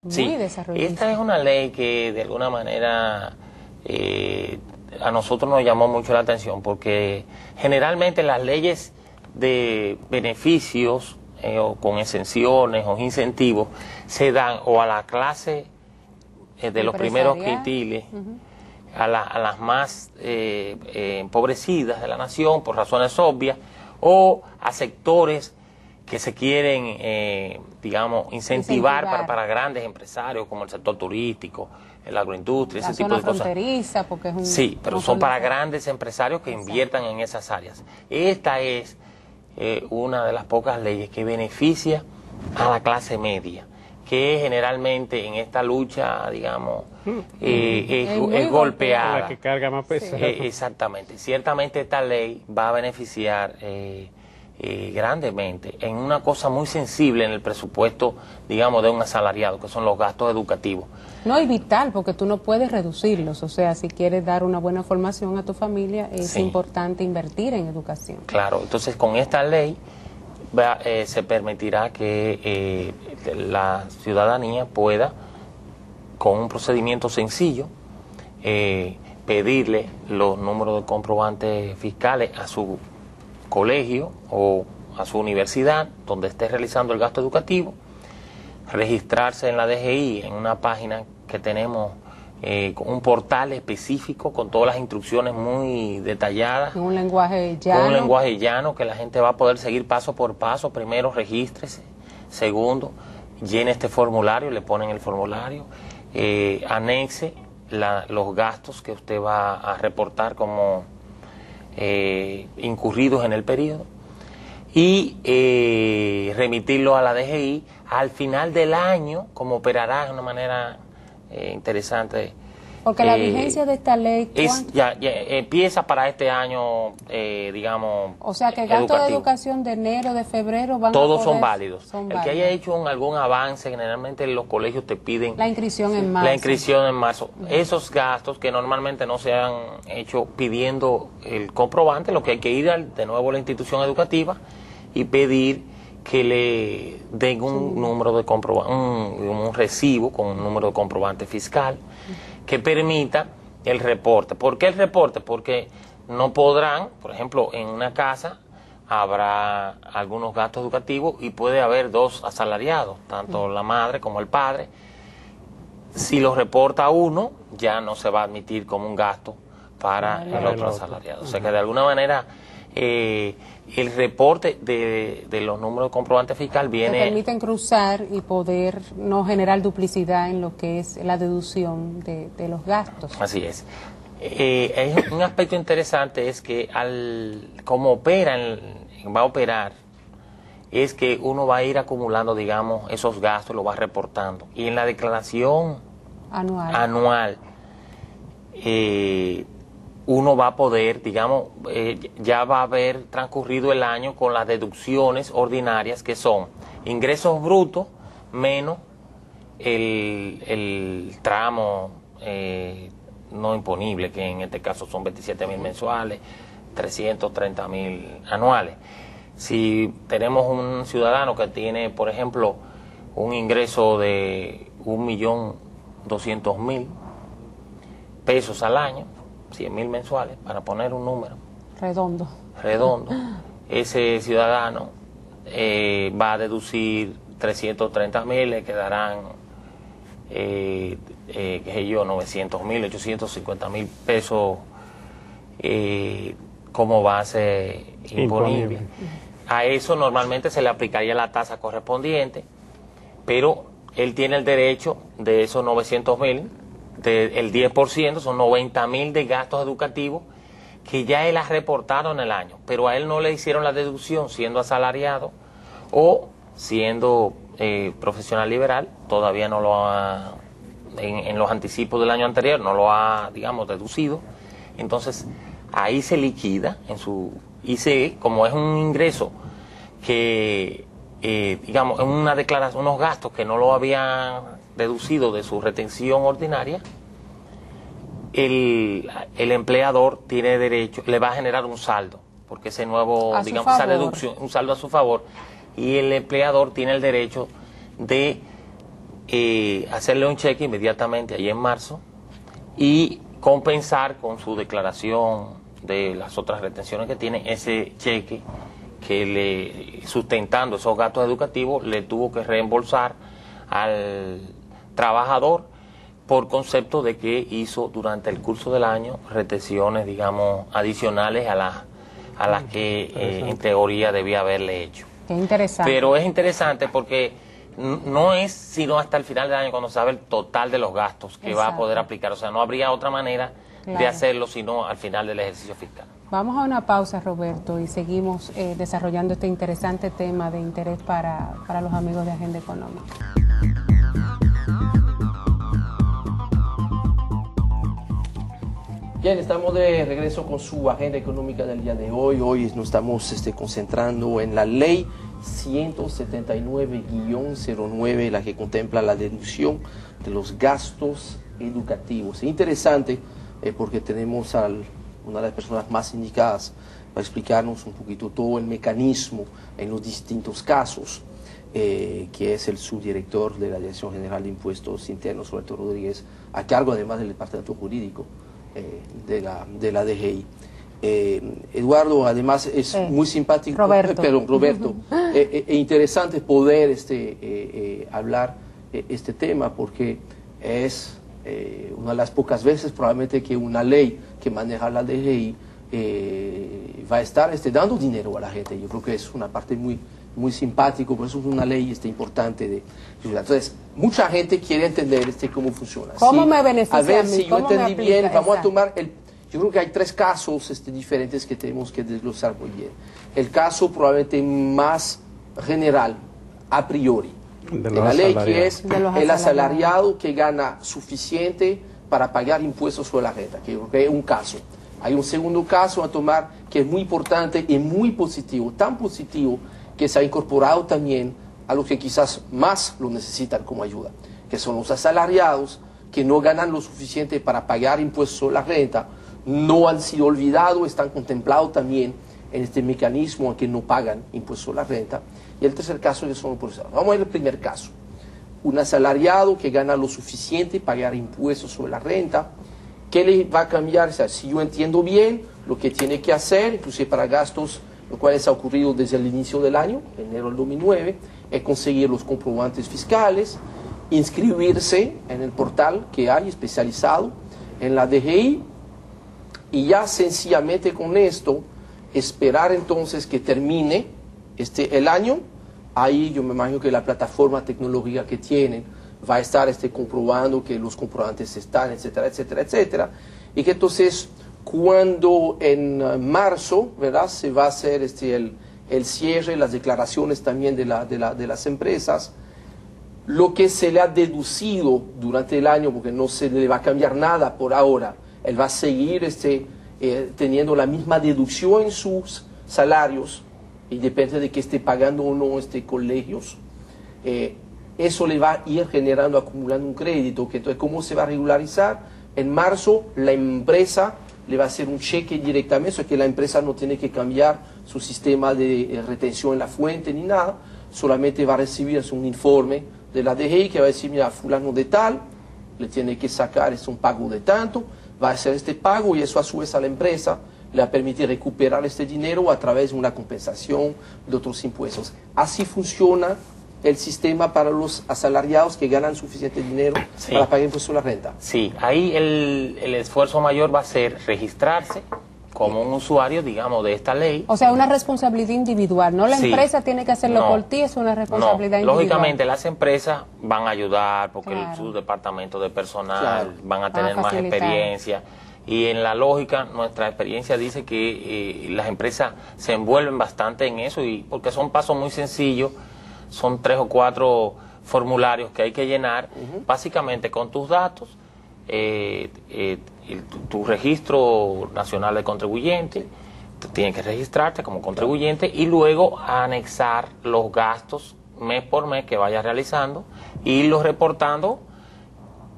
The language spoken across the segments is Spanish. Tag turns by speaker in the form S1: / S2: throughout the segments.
S1: muy desarrollista.
S2: Esta es una ley que de alguna manera a nosotros nos llamó mucho la atención porque generalmente las leyes de beneficios o con exenciones o incentivos se dan o a la clase de los primeros quintiles, a las más empobrecidas de la nación por razones obvias, o a sectores que se quieren, digamos, incentivar para grandes empresarios como el sector turístico, el agroindustria, ese tipo de cosas.
S1: Porque es un,
S2: sí, pero son para grandes empresarios que inviertan en esas áreas. Esta es una de las pocas leyes que beneficia a la clase media, que generalmente en esta lucha, digamos, es golpeada.
S3: La que carga más peso.
S2: Exactamente. Ciertamente esta ley va a beneficiar grandemente en una cosa muy sensible en el presupuesto, digamos, de un asalariado, que son los gastos educativos.
S1: No, y vital, porque tú no puedes reducirlos. O sea, si quieres dar una buena formación a tu familia, es importante invertir en educación.
S2: Claro, entonces con esta ley se permitirá que la ciudadanía pueda, con un procedimiento sencillo, pedirle los números de comprobantes fiscales a su colegio o a su universidad donde esté realizando el gasto educativo, registrarse en la DGI en una página que tenemos, con un portal específico con todas las instrucciones muy detalladas,
S1: en un lenguaje llano.
S2: Con un lenguaje llano que la gente va a poder seguir paso por paso. Primero, regístrese. Segundo, llene este formulario, le ponen el formulario, anexe los gastos que usted va a reportar como incurridos en el periodo y remitirlo a la DGI al final del año, como operará de una manera interesante.
S1: Porque la vigencia de esta ley
S2: ya empieza para este año, digamos.
S1: O sea que gastos de educación de enero, de febrero van
S2: todos
S1: a poder,
S2: son válidos. El que haya hecho algún avance, generalmente los colegios te piden
S1: la inscripción en marzo.
S2: La inscripción en marzo. Esos gastos que normalmente no se han hecho pidiendo el comprobante, lo que hay que ir de nuevo a la institución educativa y pedir que le den un número de comprobante, un recibo con un número de comprobante fiscal que permita el reporte. ¿Por qué el reporte? Porque no podrán, por ejemplo, en una casa habrá algunos gastos educativos y puede haber dos asalariados, tanto la madre como el padre. Si lo reporta uno, ya no se va a admitir como un gasto para el otro asalariado. O sea que de alguna manera el reporte de los números de comprobante fiscal viene...
S1: Te permiten cruzar y poder no generar duplicidad en lo que es la deducción de los gastos.
S2: Así es. Un aspecto interesante es que como va a operar, es que uno va a ir acumulando, digamos, esos gastos, lo va reportando. Y en la declaración anual uno va a poder, digamos, ya va a haber transcurrido el año con las deducciones ordinarias, que son ingresos brutos menos el tramo no imponible, que en este caso son 27.000 mensuales, 330.000 anuales. Si tenemos un ciudadano que tiene, por ejemplo, un ingreso de 1.200.000 pesos al año, 100.000 mensuales, para poner un número redondo, ese ciudadano va a deducir 330.000, le quedarán 900.000, 850.000 pesos como base imponible. A eso normalmente se le aplicaría la tasa correspondiente, pero él tiene el derecho de esos 900.000, el 10%, son 90.000 de gastos educativos que ya él ha reportado en el año, pero a él no le hicieron la deducción siendo asalariado o siendo profesional liberal, todavía no lo ha, en los anticipos del año anterior, no lo ha, digamos, deducido. Entonces, ahí se liquida como es un ingreso que, digamos, en una declaración, unos gastos que no lo habían deducido de su retención ordinaria, el empleador tiene derecho, le va a generar un saldo, porque ese nuevo, digamos, esa deducción, un saldo a su favor, y el empleador tiene el derecho de hacerle un cheque inmediatamente ahí en marzo y compensar con su declaración de las otras retenciones que tiene ese cheque que sustentando esos gastos educativos le tuvo que reembolsar al trabajador por concepto de que hizo durante el curso del año retenciones, digamos, adicionales a las que en teoría debía haberle hecho.
S1: Qué interesante.
S2: Pero es interesante porque no es sino hasta el final del año cuando se sabe el total de los gastos que va a poder aplicar. O sea, no habría otra manera de hacerlo sino al final del ejercicio fiscal.
S1: Vamos a una pausa, Roberto, y seguimos desarrollando este interesante tema de interés para los amigos de Agenda Económica.
S3: Bien, estamos de regreso con su agenda económica del día de hoy. Hoy nos estamos concentrando en la ley 179-09, la que contempla la deducción de los gastos educativos. Es interesante porque tenemos a una de las personas más indicadas para explicarnos un poquito todo el mecanismo en los distintos casos, que es el subdirector de la Dirección General de Impuestos Internos, Roberto Rodríguez, a cargo además del Departamento Jurídico de la DGI. Eduardo, además es muy simpático, Roberto, interesante poder hablar este tema porque es una de las pocas veces probablemente que una ley que maneja la DGI va a estar dando dinero a la gente. Yo creo que es una parte muy simpático, por eso es una ley importante. Entonces, mucha gente quiere entender cómo funciona.
S1: ¿Cómo me beneficia a ver
S3: si yo entendí bien, vamos a tomar yo creo que hay tres casos diferentes que tenemos que desglosar muy bien. El caso probablemente más general, a priori, de la ley, que es el asalariado que gana suficiente para pagar impuestos sobre la renta, que es un caso. Hay un segundo caso a tomar que es muy importante y muy positivo, tan positivo que se ha incorporado también a los que quizás más lo necesitan como ayuda, que son los asalariados que no ganan lo suficiente para pagar impuestos sobre la renta, no han sido olvidados, están contemplados también en este mecanismo a que no pagan impuestos sobre la renta. Y el tercer caso que son los profesionales. Vamos a ver el primer caso. Un asalariado que gana lo suficiente para pagar impuestos sobre la renta. ¿Qué le va a cambiar? O sea, si yo entiendo bien lo que tiene que hacer, inclusive para gastos, lo cual ha ocurrido desde el inicio del año, enero del 2009, es conseguir los comprobantes fiscales, inscribirse en el portal que hay especializado en la DGI, y ya sencillamente con esto esperar entonces que termine el año. Ahí yo me imagino que la plataforma tecnológica que tienen va a estar comprobando que los comprobantes están, etcétera, etcétera, etcétera, y que entonces cuando en marzo, ¿verdad?, se va a hacer el cierre, las declaraciones también de las empresas, lo que se le ha deducido durante el año, porque no se le va a cambiar nada por ahora, él va a seguir teniendo la misma deducción en sus salarios, y depende de que esté pagando o no colegios. Eso le va a ir generando, acumulando un crédito, que entonces, ¿cómo se va a regularizar? En marzo, la empresa le va a hacer un cheque directamente, eso es que la empresa no tiene que cambiar su sistema de retención en la fuente ni nada, solamente va a recibir un informe de la DGI que va a decir, mira, fulano de tal, le tiene que sacar un pago de tanto, va a hacer este pago y eso a su vez a la empresa le va a permitir recuperar este dinero a través de una compensación de otros impuestos. Así funciona el sistema para los asalariados que ganan suficiente dinero para pagar impuestos sobre la renta.
S2: Sí, ahí el esfuerzo mayor va a ser registrarse como un usuario, digamos, de esta ley.
S1: O sea, una responsabilidad individual, no la empresa tiene que hacerlo por ti, es una responsabilidad individual.
S2: Lógicamente las empresas van a ayudar porque su departamento de personal van a tener más experiencia. Y en la lógica, nuestra experiencia dice que las empresas se envuelven bastante en eso, y porque son pasos muy sencillos, son 3 o 4 formularios que hay que llenar, básicamente con tus datos, tu registro nacional de contribuyente, tienes que registrarte como contribuyente y luego anexar los gastos mes por mes que vayas realizando y irlos reportando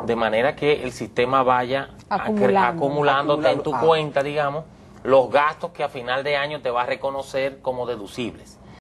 S2: de manera que el sistema vaya acumulándote en tu cuenta, digamos, los gastos que a final de año te va a reconocer como deducibles.